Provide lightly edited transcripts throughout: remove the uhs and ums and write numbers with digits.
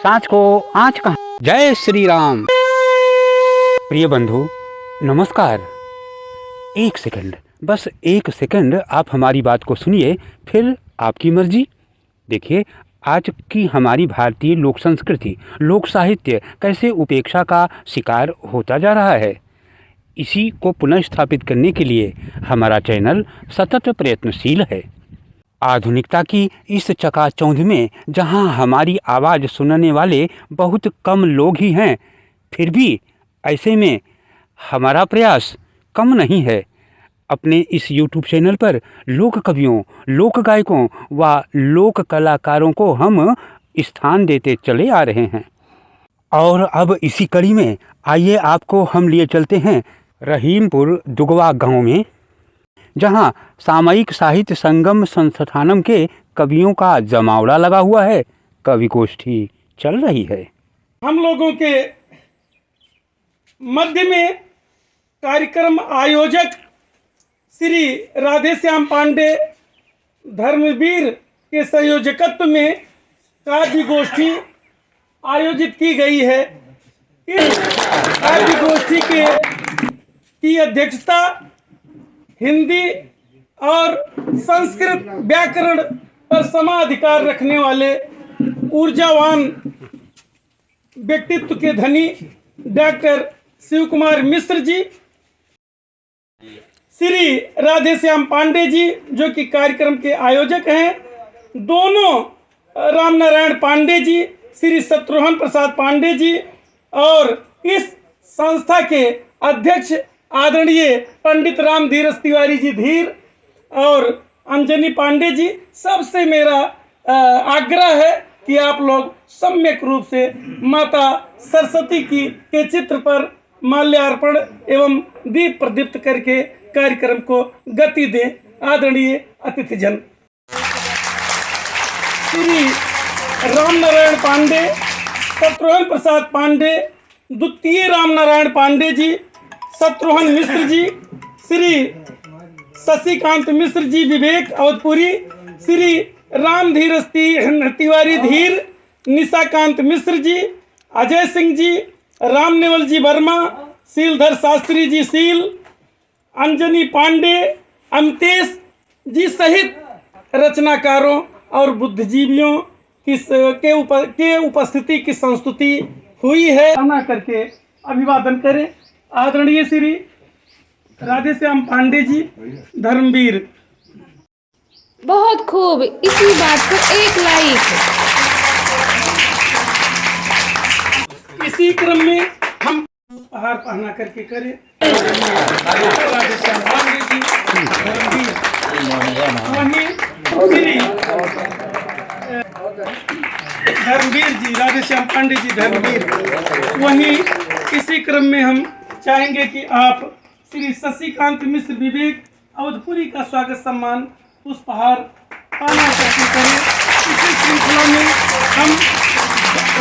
सांच को आँच कहाँ। जय श्री राम। प्रिय बंधु नमस्कार। एक सेकंड, बस एक सेकंड आप हमारी बात को सुनिए, फिर आपकी मर्जी। देखिए, आज की हमारी भारतीय लोक संस्कृति, लोक साहित्य कैसे उपेक्षा का शिकार होता जा रहा है। इसी को पुनः स्थापित करने के लिए हमारा चैनल सतत प्रयत्नशील है। आधुनिकता की इस चकाचौंध में जहां हमारी आवाज़ सुनने वाले बहुत कम लोग ही हैं, फिर भी ऐसे में हमारा प्रयास कम नहीं है। अपने इस YouTube चैनल पर लोक कवियों, लोक गायकों व लोक कलाकारों को हम स्थान देते चले आ रहे हैं। और अब इसी कड़ी में आइए आपको हम लिए चलते हैं रहीमपुर दुगवा गांव में, जहां सामयिक साहित्य संगम संस्थानम के कवियों का जमावड़ा लगा हुआ है। कवि गोष्ठी चल रही है। हम लोगों के मध्य में कार्यक्रम आयोजक श्री राधेश्याम पांडे धर्मवीर के संयोजकत्व में काव्य गोष्ठी आयोजित की गई है। इस काव्य गोष्ठी की अध्यक्षता हिंदी और संस्कृत व्याकरण पर समाधिकार रखने वाले ऊर्जावान व्यक्तित्व के धनी डॉक्टर शिव कुमार मिश्र जी, श्री राधेश्याम पांडे जी जो कि कार्यक्रम के आयोजक हैं, दोनों रामनारायण पांडे जी, श्री शत्रुघ्न प्रसाद पांडे जी और इस संस्था के अध्यक्ष आदरणीय पंडित राम धीरज तिवारी जी धीर और अंजनी पांडे जी। सबसे मेरा आग्रह है कि आप लोग सम्यक रूप से माता सरस्वती के चित्र पर माल्यार्पण एवं दीप प्रदीप्त करके कार्यक्रम को गति दें। आदरणीय अतिथिजन, श्री रामनारायण पांडे, शत्रुघ्न प्रसाद पांडे, द्वितीय रामनारायण पांडे जी, शत्रुघ्न मिश्र जी, श्री शशिकांत मिश्र जी विवेक अवधपुरी, श्री राम धीरज तिवारी धीर, निशाकांत मिश्र जी, अजय सिंह जी, रामनेवल जी वर्मा, शीलधर शास्त्री जी शील, अंजनी पांडे, अमतेश जी सहित रचनाकारों और बुद्धिजीवियों के उपस्थिति की संस्तुति हुई है। आना करके अभिवादन करें। आदरणीय श्री राधेश्याम पांडे जी धर्मवीर। बहुत खूब, इसी बात पर एक लाइक। इसी क्रम में हम हार पहना करके करें। राधेश्याम पांडे जी धर्मवीर, वहीं श्री धर्मवीर जी, राधेश्याम पांडे जी धर्मवीर। वहीं इसी क्रम में हम चाहेंगे कि आप श्री शशिकांत मिश्र विवेक अवधपुरी का स्वागत सम्मान पुष्पहार पाना करके करें। इसी श्रृंखला में हम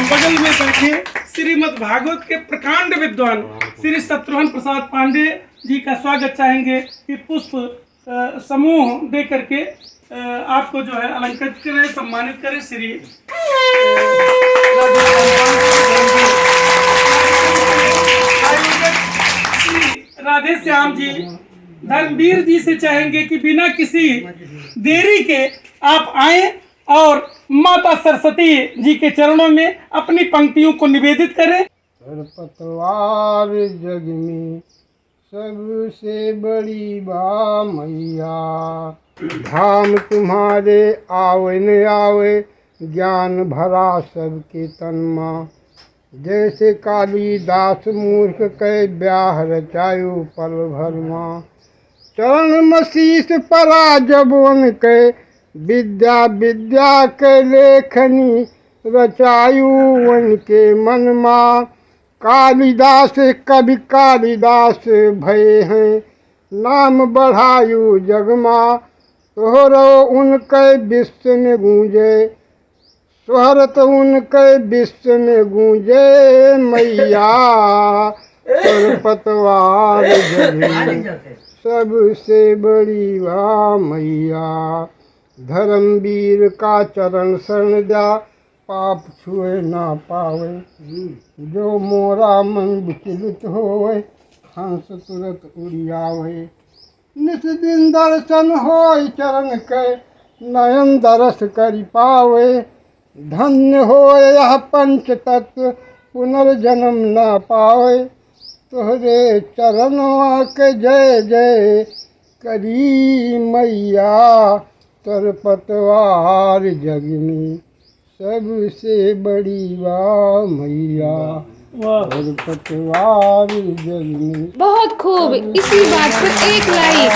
बगल में बैठे श्रीमद् भागवत के प्रकांड विद्वान श्री शत्रुघ्न प्रसाद पांडे जी का स्वागत चाहेंगे कि पुष्प समूह दे करके आपको जो है अलंकृत करें, सम्मानित करें। श्री राधेश्याम जी धर्मवीर जी से चाहेंगे कि बिना किसी देरी के आप आए और माता सरस्वती जी के चरणों में अपनी पंक्तियों को निवेदित करें। पतवार जग में सबसे बड़ी बा मैया, धाम तुम्हारे आवे न आवे, ज्ञान भरा सबके तन माँ। जैसे कालिदास मूर्ख कह ब्याह रचायु पल भर माँ, चरण मसीस परा जब उनके विद्या विद्या के लेखनी रचायु उनके मन माँ। कालिदास कवि कालिदास भय हैं, नाम बढ़ायु जगमा। तोहरो उनके विश्व में गूंजे, स्वरत उनके विश्व में गूंजे मैया। पर पतवार जगी सबसे बड़ी वा मैया, धर्मवीर का चरण शरण जा, पाप छुए ना पावे। जो मोरा मन विचलित होवे, हंस तुरत उड़ियावे। नित दिन दर्शन होय चरण के, नयन दरस करि पावे। धन्य होय यह पंच तत्व, पुनर्जन्म न पावे। तोहरे चरणवा के जय जय करी मैया। तर पतवार जग में सबसे बड़ी बा मैया। वाह, तर पतवार जग में। बहुत खूब, इसी बात पर एक लाइक।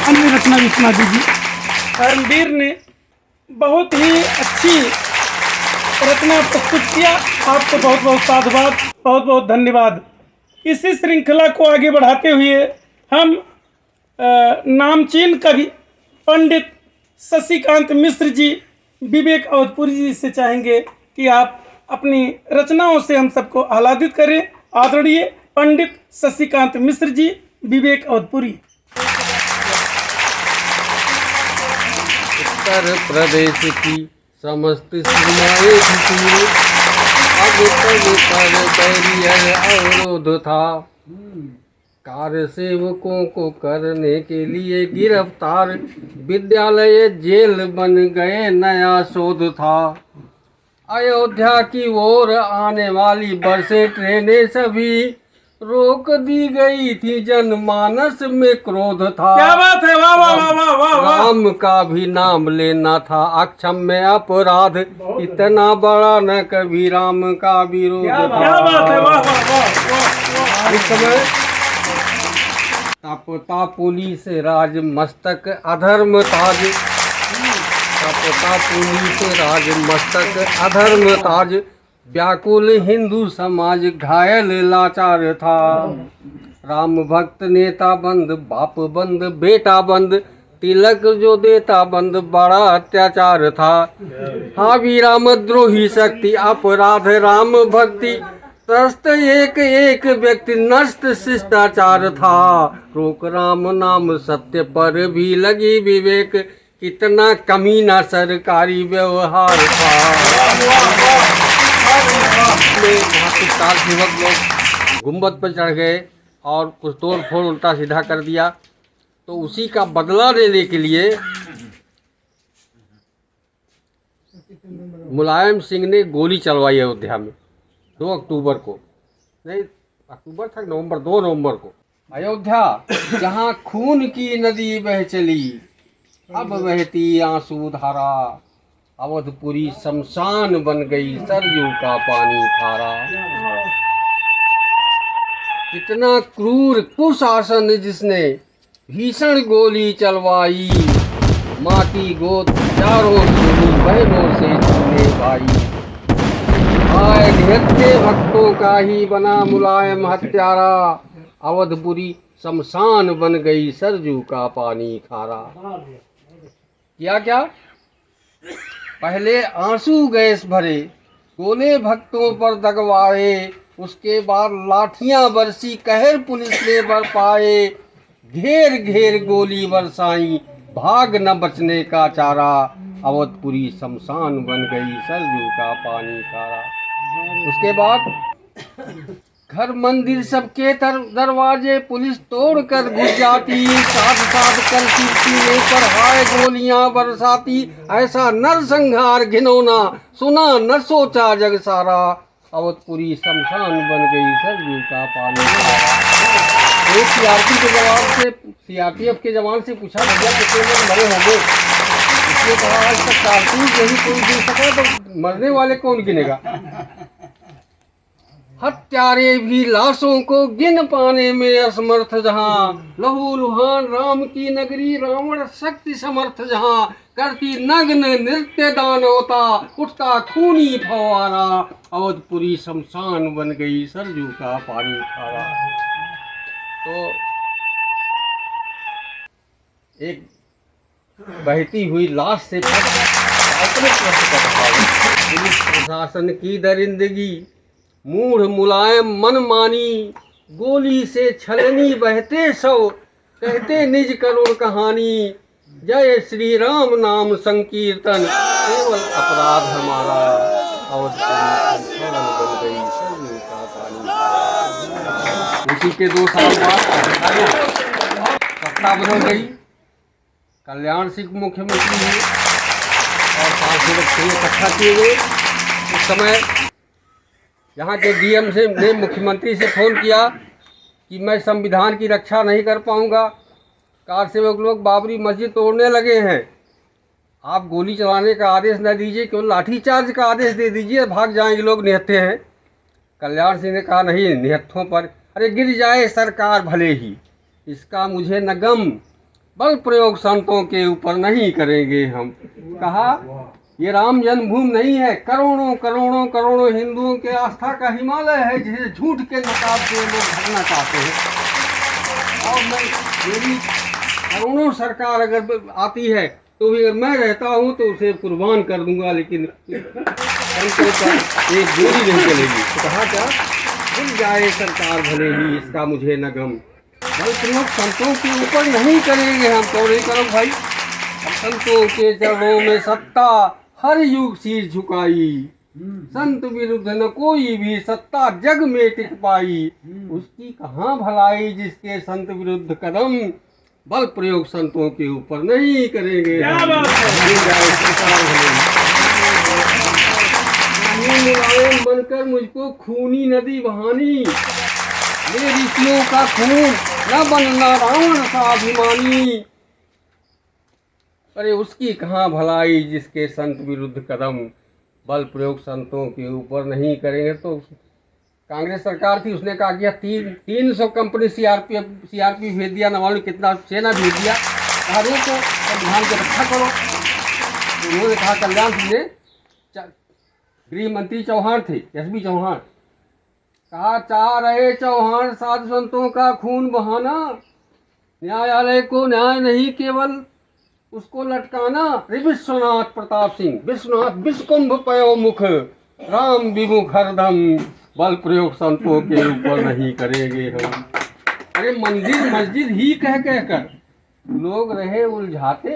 अन्य रचना भी सुना दीजिए। धर्मवीर ने बहुत ही अच्छी रचना प्रस्तुत किया। आपको बहुत बहुत साधुवाद, बहुत बहुत धन्यवाद। इसी श्रृंखला को आगे बढ़ाते हुए हम नामचीन कवि पंडित शशिकांत मिश्र जी, विवेक अवधपुरी जी से चाहेंगे कि आप अपनी रचनाओं से हम सबको आह्लादित करें। आदरणीय पंडित शशिकांत मिश्र जी, विवेक अवधपुरी। उत्तर प्रदेश की समस्त सीमाएं थी, अब तक पर बैरियर अवरोध था। कार्य सेवकों को करने के लिए गिरफ्तार, विद्यालय जेल बन गए, नया शोध था। अयोध्या की ओर आने वाली बसें ट्रेनें सभी रोक दी गई थी, जनमानस में क्रोध था। क्या बात है, वाह वाह वाह वाह वाह वाह। राम का भी नाम लेना था अक्षम्य अपराध, इतना बड़ा न कभी राम का विरोध क्या था। बात है, वाह वाह वाह वाह। इस समय तपता पुलिस राज मस्तक अधर्म ताज, तपता पुलिस राज मस्तक अधर्म ताज, व्याकुल हिंदू समाज घायल लाचार था। राम भक्त नेता बंद, बाप बंद, बेटा बंद, तिलक जो देता बंद, बड़ा अत्याचार था। हावी रामद्रोही शक्ति अपराध राम भक्ति, त्रस्त एक एक व्यक्ति नष्ट शिष्टाचार था। रोक राम नाम सत्य पर भी लगी विवेक, कितना कमीना सरकारी व्यवहार था। वहाँ कुछ कार सेवक लोग गुम्बद पर चढ़ गए और कुछ तोड़ फोड़ उल्टा सीधा कर दिया, तो उसी का बदला लेने के लिए मुलायम सिंह ने गोली चलवाई अयोध्या में 2 अक्टूबर को, नहीं अक्टूबर था, नवंबर, 2 नवंबर को। अयोध्या जहाँ खून की नदी बह चली, अब बहती आंसू धारा, अवधपुरी शमशान बन गई, सरयू का पानी खारा। कितना क्रूर कुशासन जिसने भीषण गोली चलवाई, माटी गोद चारों सुनी बहनों से छूने भाई। आए निहत्थे भक्तों का ही बना मुलायम हत्यारा, अवधपुरी शमशान बन गई, सरजू का पानी खारा। क्या पहले आंसू गैस भरे, गोले भक्तों पर दगवाए, उसके बाद लाठियां बरसी, कहर पुलिस ने बरपाए, घेर घेर गोली बरसाई, भाग न बचने का चारा, अवधपुरी शमशान बन गई, सरजू का पानी खारा। उसके बाद घर मंदिर सबके दरवाजे पुलिस तोड़ कर घुस जाती, साथ साथ कर सीने पर हाय गोलियां बरसाती, ऐसा नरसंहार घिनौना सुना न सोचा जग सारा, अवधपुरी शमशान बन गई, सरजू का पानी खारा। एक सीआरपीएफ के जवान से पूछा, भैया कितने लोग मरे होंगे? इसने कहा आज तक कारतूस यही कोई गिन सका, तो मरने वाले कौन गिनेगा। हत्यारे भी लाशों को गिन पाने में असमर्थ, जहाँ लहू लुहान राम की नगरी, रावण शक्ति समर्थ, जहाँ करती नग्न नृत्य दानवता, उठता खूनी फवारा, अवधपुरी शमशान बन गई, सरजू का पानी खारा। तो एक बहती हुई लाश से पुलिस प्रशासन की दरिंदगी, मूढ़ मुलायम मन मानी, गोली से छलनी बहते शव, कहते निज करुण कहानी, जय श्री राम नाम संकीर्तन, केवल अपराध हमारा, और तेरी शरण बन गई सरयू का पानी। इसी के 2 साल बाद सत्ता बदल गई, कल्याण सिंह मुख्यमंत्री हुए और सांसद इकट्ठा किए गए। उस समय यहाँ के डीएम से ने मुख्यमंत्री से फ़ोन किया कि मैं संविधान की रक्षा नहीं कर पाऊँगा, कार सेवक लोग बाबरी मस्जिद तोड़ने लगे हैं, आप गोली चलाने का आदेश न दीजिए, केवल लाठीचार्ज का आदेश दे दीजिए, भाग जाएंगे लोग, निहत्थे हैं। कल्याण सिंह ने कहा नहीं, निहत्थों पर अरे गिर जाए सरकार भले ही, इसका मुझे न गम, बल प्रयोग संतों के ऊपर नहीं करेंगे हम। कहा ये राम जन्मभूमि नहीं है, करोड़ों करोड़ों करोड़ों हिंदुओं के आस्था का हिमालय है, जिसे झूठ के नकाब से लोग भरना चाहते हैं। और मैं मेरी करोड़ों सरकार अगर आती है तो भी अगर मैं रहता हूँ तो उसे कुर्बान कर दूंगा, लेकिन संतों पर एक गोली नहीं चलेगी। तो कहा क्या, गिर जाए सरकार भले ही, इसका मुझे न गम, बल प्रयोग संतों के ऊपर नहीं करेंगे हम। तो नहीं करो भाई, संतों के चरणों में सत्ता हर युग शीश झुकाई, संत विरुद्ध न कोई भी सत्ता जग में टिक पाई, उसकी कहाँ भलाई जिसके संत विरुद्ध कदम, बल प्रयोग संतों के ऊपर नहीं करेंगे। क्या बात मुलायम बनकर मुझको खूनी नदी बहानी, ये ऋषियों का खून न बनना रावण का अभिमानी, अरे उसकी कहाँ भलाई जिसके संत विरुद्ध कदम, बल प्रयोग संतों के ऊपर नहीं करेंगे। तो कांग्रेस सरकार थी, उसने कहा कि 300 कंपनी सीआरपी भेज दिया, न मालूम कितना सेना भेज दिया, कहा रोको संविधान की रक्षा करो। तो उन्होंने कहा, कल्याण सिंह ने, गृह मंत्री चौहान थे, एसबी चौहान, कहा चाह रहे चौहान साधु संतों का खून बहाना, न्यायालय को न्याय नहीं केवल उसको लटकाना। विश्वनाथ प्रताप सिंह, विश्वनाथ विश्वकुंभ पयो मुख, राम विमुख हरदम, बल प्रयोग संतों के ऊपर नहीं करेंगे हम। अरे मंदिर मस्जिद ही कह कर लोग रहे उलझाते,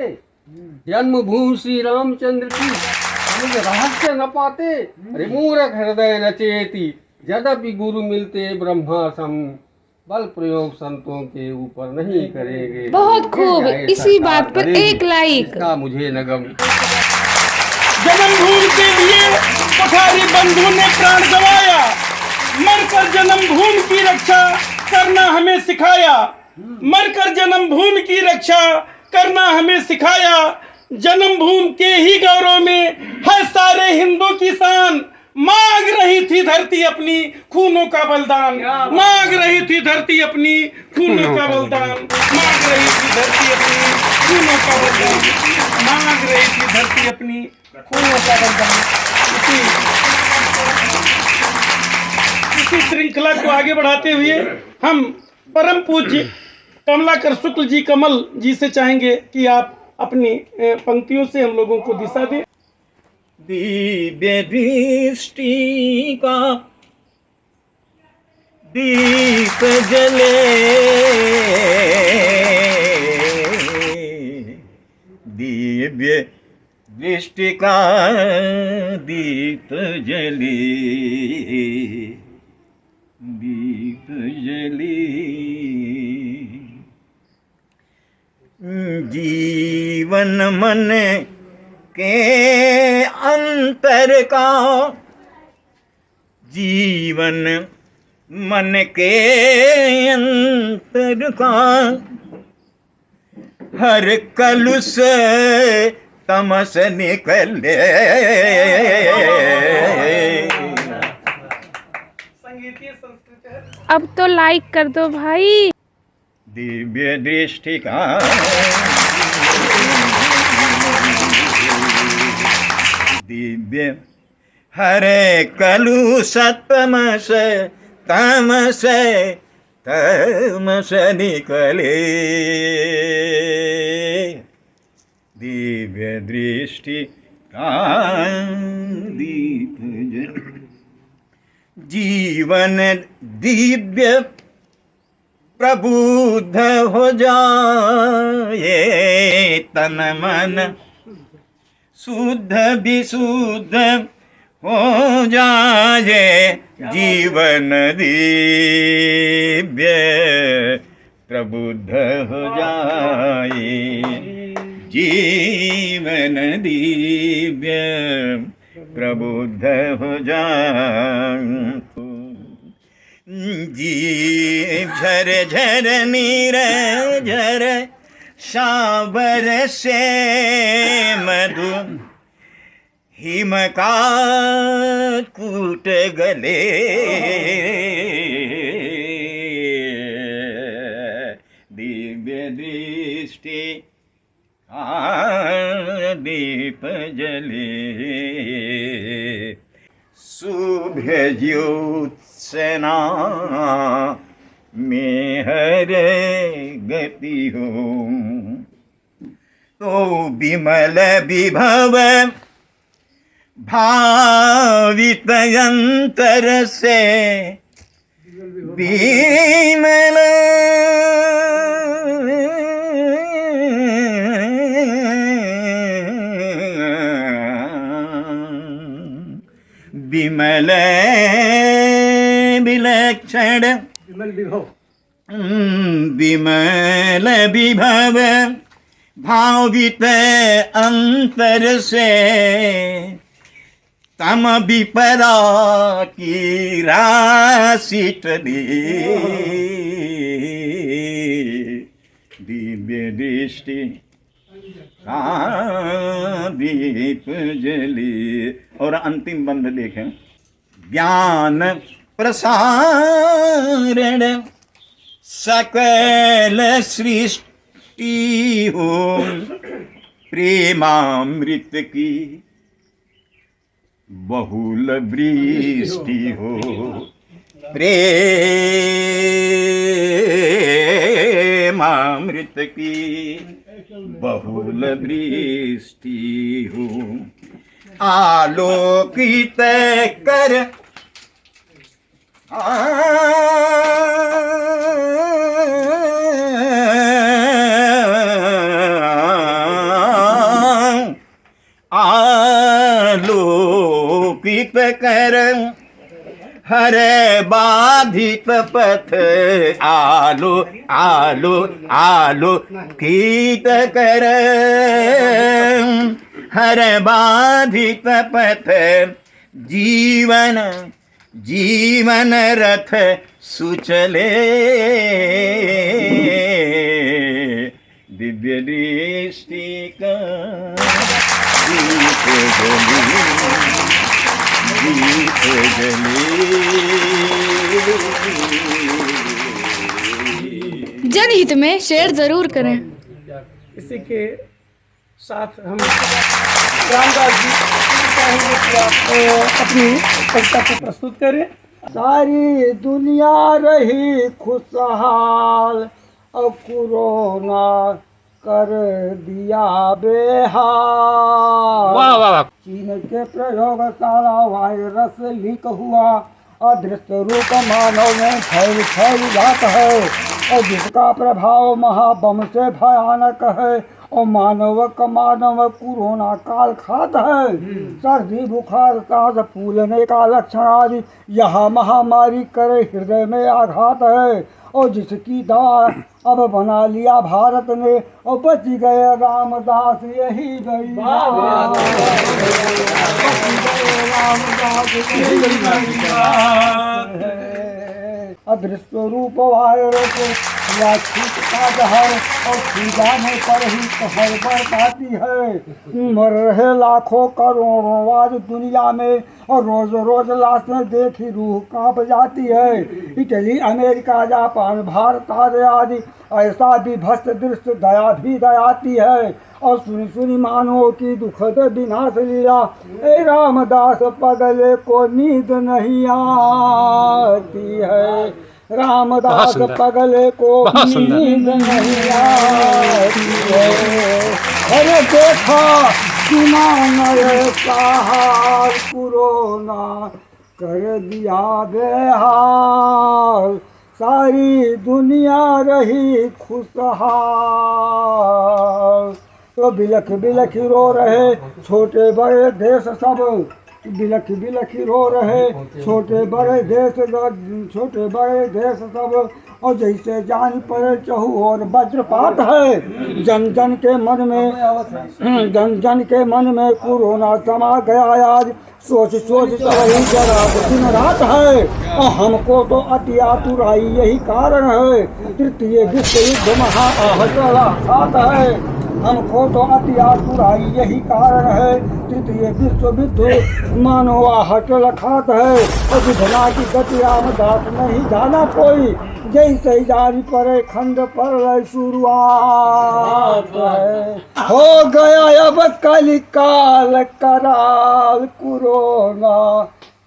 जन्मभूमि श्री रामचंद्र की समझ रहस्य न पाते, अरे मूर्ख हृदय न चेती, यद्यपि गुरु मिलते ब्रह्मा सम, बल प्रयोग संतों के ऊपर नहीं करेंगे। बहुत खूब, इसी बात पर 1 लाइक। इसका मुझे न गम। जन्मभूमि के लिए पठारी बंधु ने प्राण गंवाया, मरकर जन्मभूमि की रक्षा करना हमें सिखाया, मरकर जन्मभूमि की रक्षा करना हमें सिखाया, जन्मभूमि के ही गौरव में है सारे हिंदू की शान, मांग रही थी धरती अपनी खूनों का बलिदान, मांग रही थी धरती अपनी खूनों का बलिदान, मांग रही थी धरती अपनी खूनों का बलिदान, मांग रही थी धरती अपनी खूनों का बलिदान। इसी श्रृंखला को आगे बढ़ाते हुए हम परम पूज्य कमलाकर शुक्ल जी कमल जी से चाहेंगे कि आप अपनी पंक्तियों से हम लोगों को दिशा दें। दिव्य दृष्टि का दीप जले, दिव्य दृष्टि का दीप जले, दीप जले, जीवन मन के अंतर का, जीवन मन के अंतर का, हर कलुष तमस निकले, संगीतीय संस्कृत है। अब तो लाइक कर दो भाई। दिव्य दृष्टि का दिव्य हरे कलुष तमस तमस तमस निकले, दिव्य दृष्टि का दीप जले, जीवन दिव्य प्रबुद्ध हो जाए, तन मन शुद्ध विशुद्ध हो जाए जीवन दिव्य प्रबुद्ध हो जाए जीवन दिव्य प्रबुद्ध हो जाए जीव झर झर नीर झर सावर से मधु हिम का कूट गले दिव्य दृष्टि दीप जले शुभ ज्योत्सना में हर गति हो तो विमल विभव भावित अंतर से विमल विमल विलक्षण विमल विभव भावित अंतर से तम विपरा की राशि दिव्य दृष्टि दीप जली। और अंतिम बंध देखें, ज्ञान प्रसारण सकल सृष्टि हो प्रेमामृत की बहुल वृष्टि हो प्रेमामृत की बहुल वृष्टि हो आलोकित कर आलोकित कर हर बाधित पथ आलो आलो आलोकित कर हर बाधित पथ जीवन जीवन रथ सुचले दिव्य दृष्टि का दीप जले दीप जले। जनहित में शेयर जरूर करें। इसी के साथ हम रामदास जी चाहेंगे कि आप अपनी कविता को प्रस्तुत करें। सारी दुनिया रही खुशहाल और कोरोना कर दिया बेहाल। वाह वाह वाह। चीन के प्रयोगशाला वायरस लीक हुआ अदृश्य रूप मानव में फैल जाता है और जिसका प्रभाव महाबम से भयानक है और मानव कोरोना काल खाता है। सर्दी बुखार सांस फूलने का लक्षण आदि यह महामारी करे हृदय में आघात है और जिसकी दवा अब बना लिया भारत ने और बच गए रामदास यही गई अदृश्य रूप वायरस या छींक का जहर और छू जाने पर ही कहर बरसाती है। मर रहे लाखों करोड़ों आज दुनिया में और रोज रोज लाशें देखी रूह कांप जाती है। इटली अमेरिका जापान भारत आदि ऐसा विभत्स दृश्य दया भी दयाती है और सुनी सुनी मानवों की दुखद विनाश लीला। ए रामदास पगले को नींद नहीं आती है रामदास पगले को नींद नहीं आती है। अरे देखा सुना नए हाल कोरोना कर दिया बेहाल। सारी दुनिया रही खुशहाल तो बिलख बिलख रो रहे छोटे बड़े देश सब, बिलख बिलख रो रहे छोटे बड़े देश सब। और जैसे जान पड़े चहु और वज्रपात है, जन जन के मन में कोरोना समा गया आज। सोच सोच वही जरा दिन रात है, और हमको तो अति आतुराई यही कारण है। तृतीय विश्व युद्ध महाआहत है, हमको तो अति आतुराई यही कारण है। तृतीय विश्व युद्ध मानो आहट लखात है, और विधना की गति रामदास नहीं जाना कोई। जैसे जारी परे खंड पर शुरुआत है, हो गया अब कलिकाल कराल कोरोना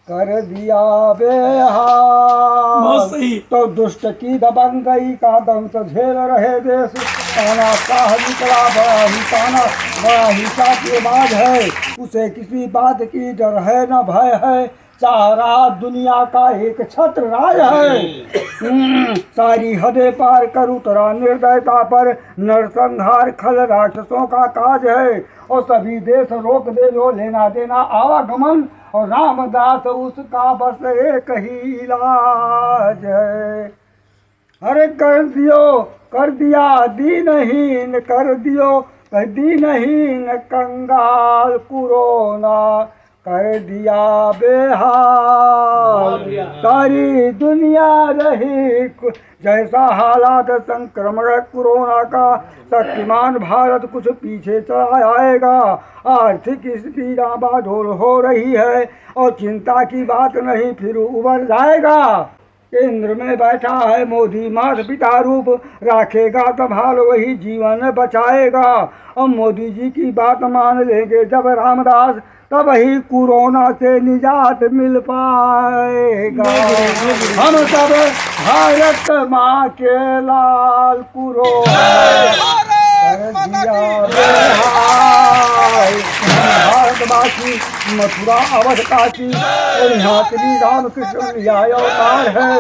कर दिया बेहाल। बहुत सही। तो दुष्ट की दबंगई का दंश झेल रहे देश, ताना शाह निकला बड़ा ही चाकबाज है। उसे किसी बात की डर है न भय है, चाह रहा दुनिया का एक छत्र राज है। सारी हदें पार कर उतरा निर्दयता पर, नरसंहार खल राक्षसों का काज है। और सभी देश रोक दे जो लेना देना आवागमन, और रामदास उसका बस एक ही इलाज है। अरे कर दिया दीनहीन, कर दियो दीनहीन कंगाल कोरोना कर दिया बेहाल। सारी दुनिया रही जैसा हालात संक्रमण कोरोना का, शक्तिमान भारत कुछ पीछे चला आएगा। आर्थिक स्थिति डामाडोल हो रही है, और चिंता की बात नहीं फिर उबर जाएगा। केंद्र में बैठा है मोदी माता पिता रूप, राखेगा संभाल वही जीवन बचाएगा। और मोदी जी की बात मान लेंगे जब रामदास, तब ही कोरोना से निजात मिल पाएगा। हम सब भारत माँ के लाल कोरोना कर दिया बेहाल। भारतवासी मथुरा अवध काशी, और यहाँ श्री रामकृष्ण लिया अवतार है।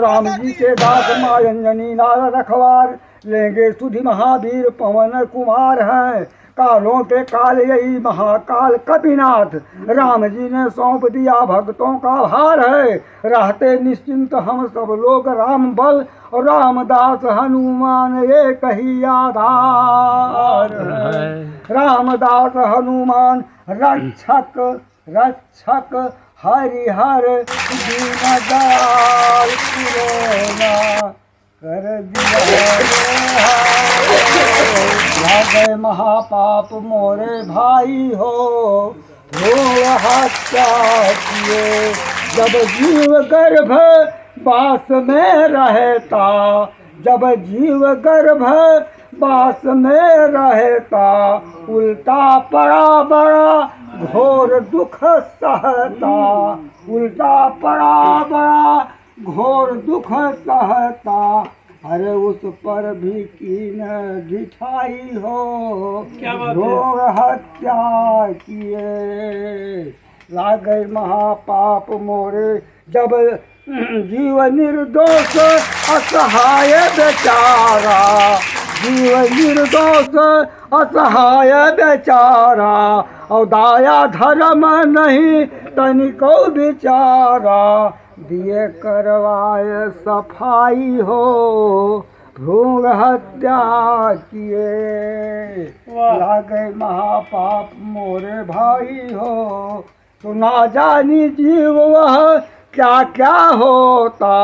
राम जी के दास माँ अंजनी नार रखवार, लेंगे सुधि महावीर पवन कुमार हैं। कालों के काल यही महाकाल कपिनाथ, राम जी ने सौंप दिया भक्तों का भार है। रहते निश्चिंत हम सब लोग राम बल, और रामदास हनुमान एक ही आधार है। रामदास हनुमान रक्षक रक्षक हरिहर दीनदयाल कोरोना कर दिया। गए महापाप मोरे भाई हो, हत्या किए जब जीव गर्भ बास में रहता, जब जीव गर्भ बास में रहता। उल्टा पड़ा बड़ा घोर दुख सहता, उल्टा पड़ा बड़ा घोर दुख सहता। अरे उस पर भी कीन ढिठाई हो, घोर हत्या किए। लागे महापाप मोरे जब जीव निर्दोष असहाय बेचारा, जीव निर्दोष असहाय बेचारा। और दाया धर्म नहीं तनिको बेचारा, दिए करवाए सफाई हो, भ्रूण हत्या किए। लागे महापाप मोरे भाई हो, तो ना जानी जीव वह क्या क्या होता,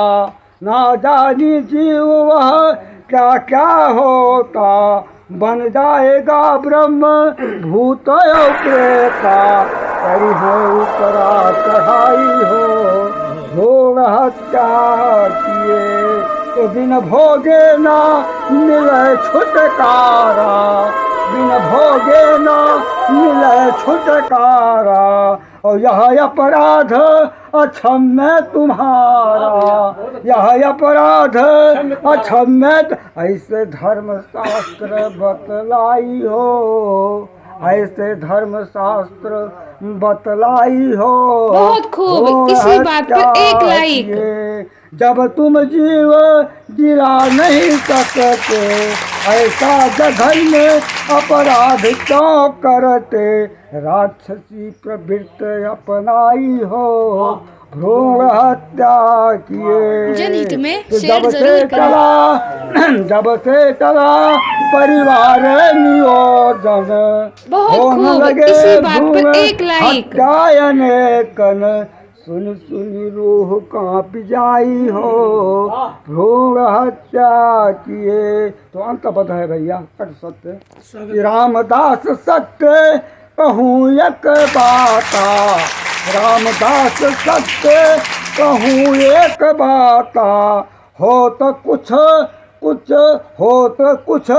ना जानी जीव वह क्या क्या होता। बन जाएगा ब्रह्म भूत प्रेता, करी है ऊपरा चढ़ाई हो, भोग हत्या किए। तो बिन भोगे ना मिले छुटकारा, बिन भोगे ना मिले छुटकारा। और यह अपराध अक्षम्य तुम्हारा, यह अपराध अक्षम्य। ऐसे धर्म शास्त्र बतलाई हो, ऐसे धर्म शास्त्र बतलाई हो। बहुत खूब, इसी बात पर एक लाइक। जब तुम जीव जिला नहीं सकते, ऐसा जघन में अपराध क्यों करते, राक्षसी प्रवृत्ति अपनाई हो, भ्रूण हत्या किए। जनहित में तो शेयर जब से जरूर करें। जब से चला परिवार नियोजन, बहुत होने खूब, लगे इसी बात पर भ्रूण एक लाइक। हत्या अनेकन, सुन सुन रूह कांप जाई हो, भ्रूण हत्या किए। तो अंत पद है भैया कट सत्य श्री रामदास सत्य कहूँ एक बाता, रामदास सत्य कहूँ एक बाता, हो तो कुछ कुछ हो तो कुछ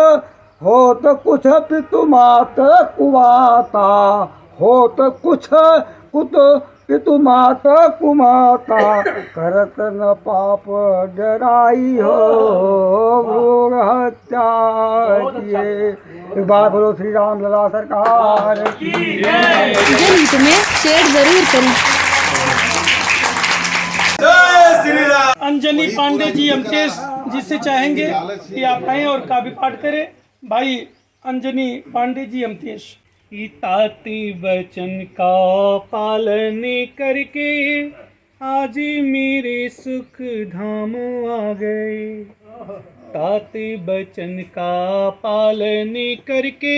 हो तो कुछ पितु मात कुवाता, हो तो कुछ कुछ पितु मात कुमाता, करत न पाप डराई हो, भ्रूण हत्या किए। एक बार बोलो श्री राम लला सरकार की। जनहित में शेयर जरूर करें। अंजनी पांडे जी अमकेश जी से चाहेंगे कि आप आए और काव्य पाठ करें। भाई अंजनी पांडे जी अमकेश। ताती वचन का पालन करके आज मेरे सुख धाम आ गए। ताती वचन का पालन करके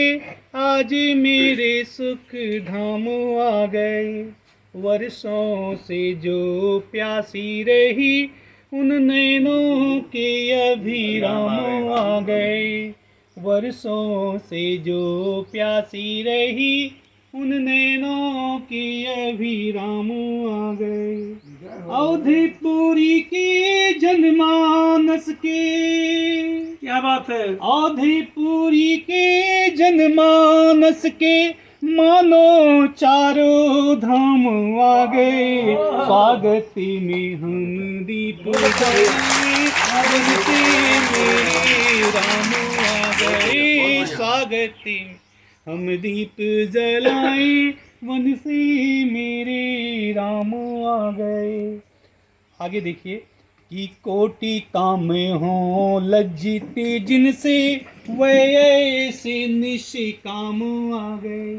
आज मेरे सुख धाम आ गए। वर्षों से जो प्यासी रही उन नैनों के अभिराम आ गए। वर्षों से जो प्यासी रही उन नैनों की अभिराम आ गए। अवधिपुरी के जनमानस के, क्या बात है। अवधिपुरी के जनमानस के मानो चारों धाम आ गए। स्वागत में हम दीप जलाए बनते मेरे राम आ गए। स्वागत में हम दीप जलाए वन से मेरे राम आ गए। आगे देखिए कि कोटि काम हो लज्जित जिनसे वह ऐसे निष्काम आ गए।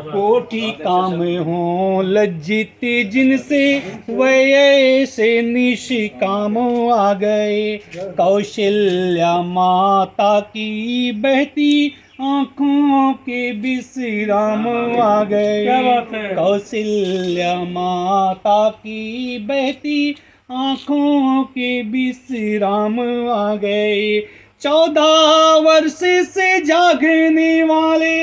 कोटि काम हो लज्जित जिनसे वह ऐसे निष्काम आ गए। कौशल्या माता की बहती आँखों के विश्राम आ गए। क्या बात है। कौशल्या माता की बहती आँखों के विश्राम आ गए। 14 वर्ष से जागने वाले,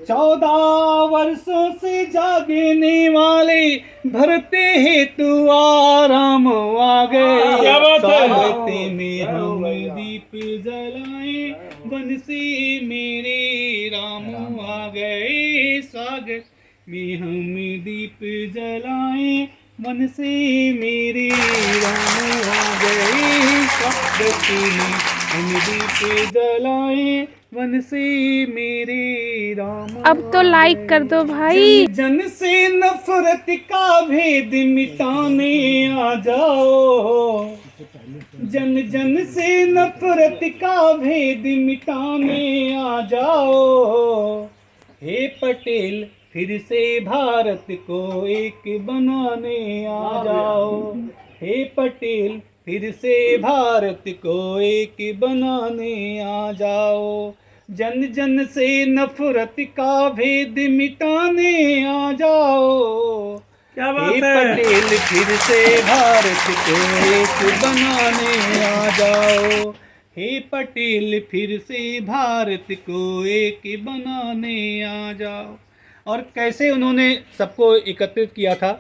14 वर्षों से जागने वाले भरते हेतु आराम आ गए। क्या बात है। स्वागत में हम दीप जलाए वन से मेरे राम आ गए। स्वागत में हम दीप जलाए मन से मेरे राम आ गए। स्वागत में हम दीप जलाए वन से मेरे राम। अब तो लाइक कर दो भाई। जन से नफरत का भेद मिटाने आ जाओ। जन जन से नफरत का भेद मिटाने आ जाओ। हे पटेल फिर से भारत को एक बनाने आ जाओ। हे पटेल फिर से भारत को एक बनाने आ जाओ। जन जन से नफरत का भेद मिटाने आ जाओ। क्या बात हे है। पटेल फिर से भारत को एक बनाने आ जाओ। हे पटेल फिर से भारत को एक बनाने आ जाओ। और कैसे उन्होंने सबको एकत्रित किया था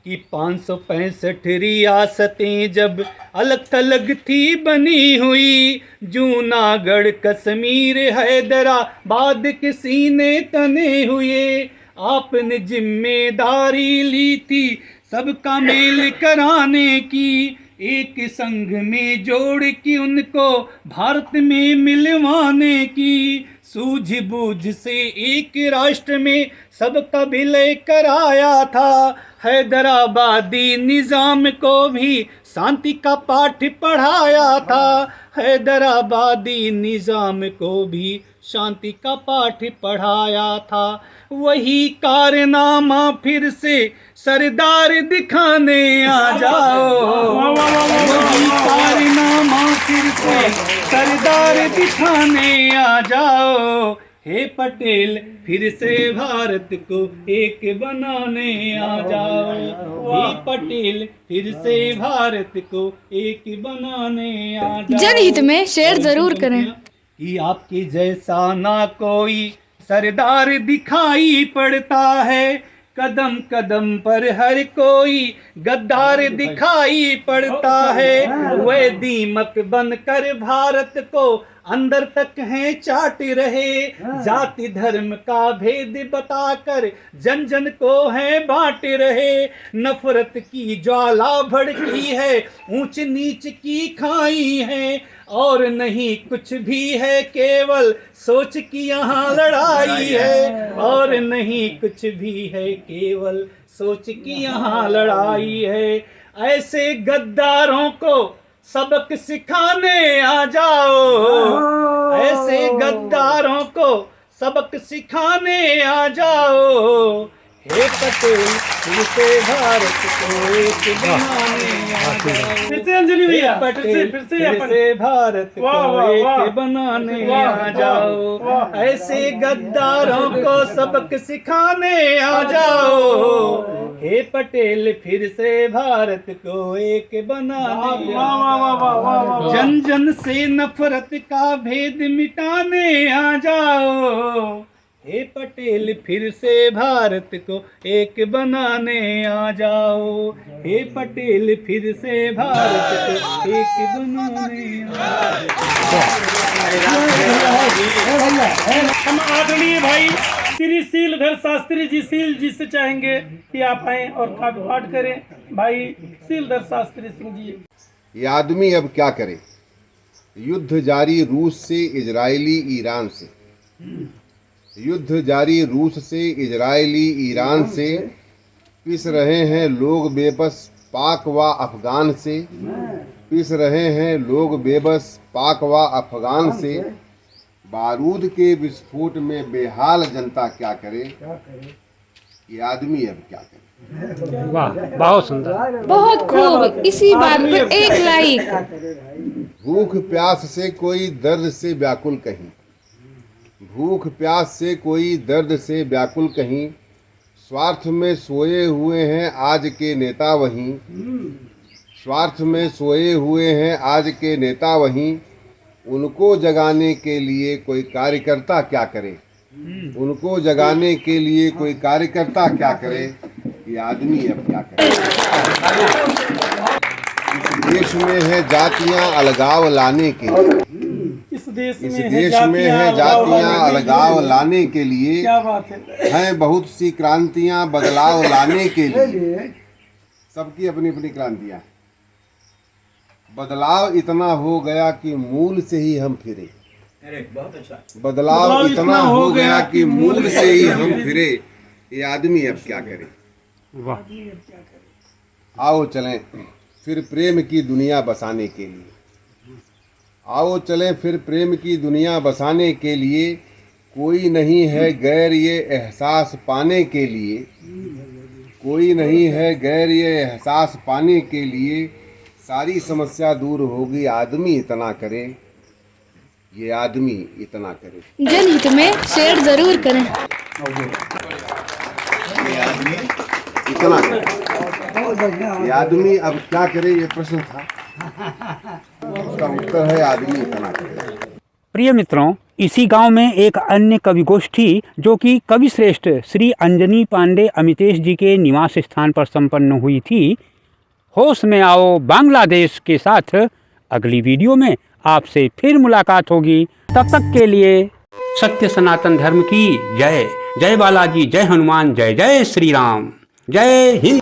कि 565 रियासतें जब अलग थलग थी बनी हुई। जूनागढ़ कश्मीर हैदराबाद के सीने तने हुए। आपने जिम्मेदारी ली थी सबका मेल कराने की। एक संग में जोड़ के उनको भारत में मिलवाने की सूझबूझ से एक राष्ट्र में सबका विलय कराया था। हैदराबादी निज़ाम को भी शांति का पाठ पढ़ाया था। हैदराबादी निज़ाम को भी शांति का पाठ पढ़ाया था। वही कारनामा फिर से सरदार दिखाने आ जाओ। वही कारनामा फिर से सरदार दिखाने आ जाओ। हे पटेल फिर से भारत को एक बनाने आ जाओ। हे पटेल फिर से भारत को एक बनाने आ जाओ। जनहित में शेयर जरूर करें। कि आपके जैसा ना कोई सरदार दिखाई पड़ता है। कदम कदम पर हर कोई गद्दार दिखाई पड़ता है। वह दीमक बनकर भारत को अंदर तक हैं चाट रहे। जाति धर्म का भेद बताकर जन जन को है बांट रहे। नफरत की ज्वाला भड़की है, ऊंच नीच की खाई है। और नहीं कुछ भी है, केवल सोच की यहाँ लड़ाई है। और नहीं कुछ भी है, केवल सोच की यहाँ लड़ाई है। ऐसे गद्दारों को सबक सिखाने आ जाओ। ऐसे गद्दारों को सबक सिखाने आ जाओ। हे पटेल फिर से भारत को एक बनाने आ जाओ। फिर से अंजलि भैया, पटेल फिर से फिर अपन। से भारत वाह, को वाह, वाह। एक बनाने वाह, आ जाओ। वाह। ऐसे गद्दारों को सबक सिखाने आ जाओ। हे पटेल फिर से भारत को एक बनाने वाह वाह वाह वाह वाह वाह। जन जन से नफरत का भेद मिटाने आ जाओ। हे पटेल फिर से भारत को एक बनाने आ जाओ। हे पटेल फिर से भारत को एक बनाने आ जाओ। हम आदरणीय भाई श्री शीलधर शास्त्री जी शील जी से चाहेंगे कि आप आए और काव्य पाठ करें। भाई शीलधर शास्त्री सिंह जी। ये आदमी अब क्या करे। युद्ध जारी रूस से इजरायली ईरान से। युद्ध जारी रूस से इजरायली ईरान से। पिस रहे हैं लोग बेबस पाक व अफगान से। पिस रहे हैं लोग बेबस पाक व अफगान से। बारूद के विस्फोट में बेहाल जनता क्या करे। ये आदमी अब क्या करे। वाह, बहुत सुंदर। बहुत खूब। इसी बात पर एक लाइक। भूख प्यास से कोई दर्द से व्याकुल कहीं। भूख प्यास से कोई दर्द से व्याकुल कहीं। स्वार्थ में सोए हुए हैं आज के नेता वहीं। स्वार्थ में सोए हुए हैं आज के नेता वहीं। उनको जगाने के लिए कोई कार्यकर्ता क्या करे। उनको जगाने के लिए कोई कार्यकर्ता क्या करे। ये आदमी अब क्या करे। इस देश में है जातियां अलगाव लाने के लिए। इस देश इस देश में है जातियां अलगाव लाने के लिए। क्या बात है। हैं बहुत सी क्रांतियां बदलाव लाने के लिए। सबकी अपनी अपनी क्रांतियां। बदलाव इतना हो गया कि मूल से ही हम फिरे। बदलाव इतना हो गया कि मूल से ही हम फिरे। ये आदमी अब क्या करे। आओ चलें फिर प्रेम की दुनिया बसाने के लिए। आओ चलें फिर प्रेम की दुनिया बसाने के लिए। कोई नहीं है गैर ये एहसास पाने के लिए। कोई नहीं है गैर ये एहसास पाने के लिए। सारी समस्या दूर होगी आदमी इतना करे। ये आदमी इतना करे। जनहित में शेयर जरूर करें। ये आदमी इतना करे। ये आदमी अब क्या करे, ये प्रश्न था। उसका उत्तर है आदमी इतना करे। प्रिय मित्रों, इसी गांव में एक अन्य कवि गोष्ठी जो कि कवि श्रेष्ठ श्री अंजनी पांडे अमितेश जी के निवास स्थान पर संपन्न हुई थी। होश में आओ बांग्लादेश के साथ अगली वीडियो में आपसे फिर मुलाकात होगी। तब तक के लिए सत्य सनातन धर्म की जय। जय बालाजी, जय हनुमान, जय जय श्री राम, जय हिंद।